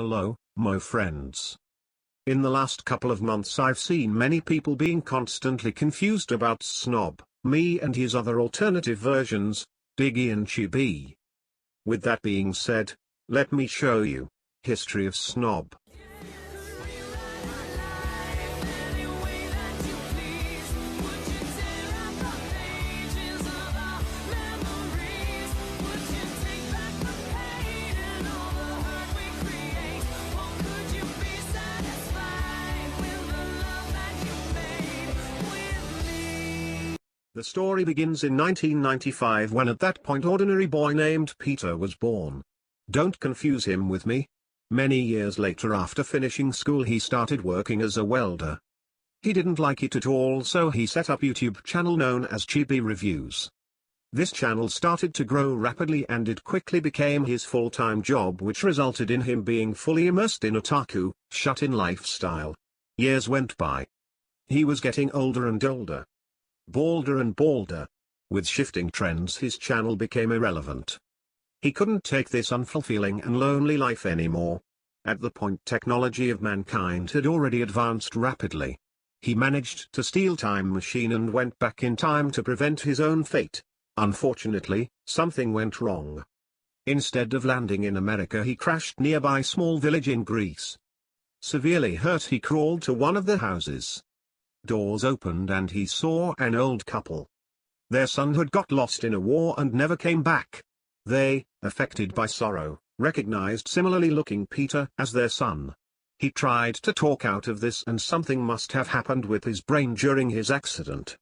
Hello, my friends. In the last couple of months I've seen many people being constantly confused about Snob, me and his other alternative versions, Diggy and Chibi. With that being said, let me show you, history of Snob. The story begins in 1995 when at that point ordinary boy named Peter was born. Don't confuse him with me. Many years later after finishing school he started working as a welder. He didn't like it at all, so he set up a YouTube channel known as Chibi Reviews. This channel started to grow rapidly and it quickly became his full-time job, which resulted in him being fully immersed in otaku, shut-in lifestyle. Years went by. He was getting older and older. Balder and balder. With shifting trends his channel became irrelevant. He couldn't take this unfulfilling and lonely life anymore. At the point technology of mankind had already advanced rapidly. He managed to steal time machine and went back in time to prevent his own fate. Unfortunately, something went wrong. Instead of landing in America he crashed nearby small village in Greece. Severely hurt he crawled to one of the houses. Doors opened and he saw an old couple. Their son had got lost in a war and never came back. They, affected by sorrow, recognized similarly looking Peter as their son. He tried to talk out of this and something must have happened with his brain during his accident.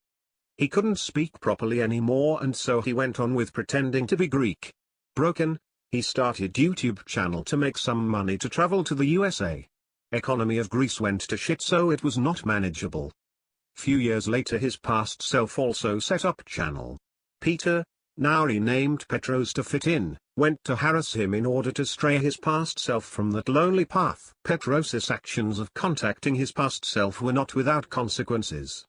He couldn't speak properly anymore and so he went on with pretending to be Greek. Broken, he started YouTube channel to make some money to travel to the USA. Economy of Greece went to shit so it was not manageable. Few years later his past self also set up channel. Peter, now renamed Petros to fit in, went to harass him in order to stray his past self from that lonely path. Petros' actions of contacting his past self were not without consequences.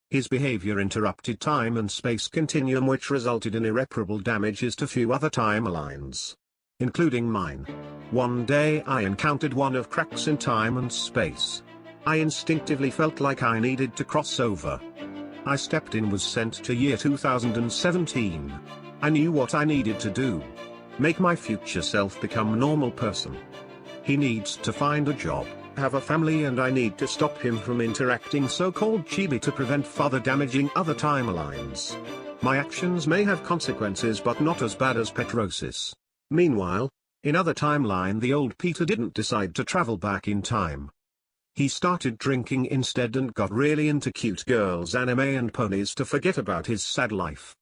His behavior interrupted time and space continuum, which resulted in irreparable damages to few other timelines, including mine. One day I encountered one of cracks in time and space. I instinctively felt like I needed to cross over. I stepped in, was sent to year 2017. I knew what I needed to do. Make my future self become a normal person. He needs to find a job, have a family, and I need to stop him from interacting so-called chibi to prevent further damaging other timelines. My actions may have consequences but not as bad as Petrosis. Meanwhile, in other timeline the old Peter didn't decide to travel back in time. He started drinking instead and got really into cute girls, anime and ponies to forget about his sad life.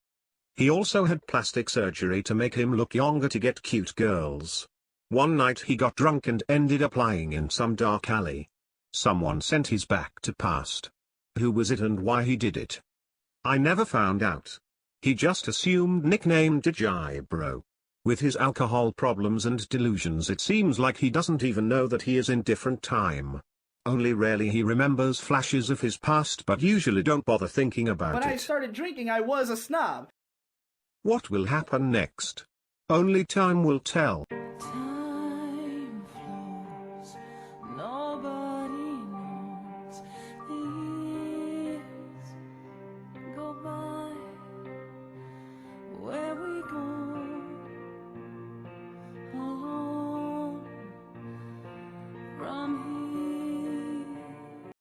He also had plastic surgery to make him look younger to get cute girls. One night he got drunk and ended up lying in some dark alley. Someone sent his back to past. Who was it and why he did it? I never found out. He just assumed nicknamed DJ Bro. With his alcohol problems and delusions it seems like he doesn't even know that he is in different time. Only rarely he remembers flashes of his past but usually don't bother thinking about it. When I started drinking I was a snob. What will happen next? Only time will tell. Time flows, nobody knows. The years go by, where we go, alone from here.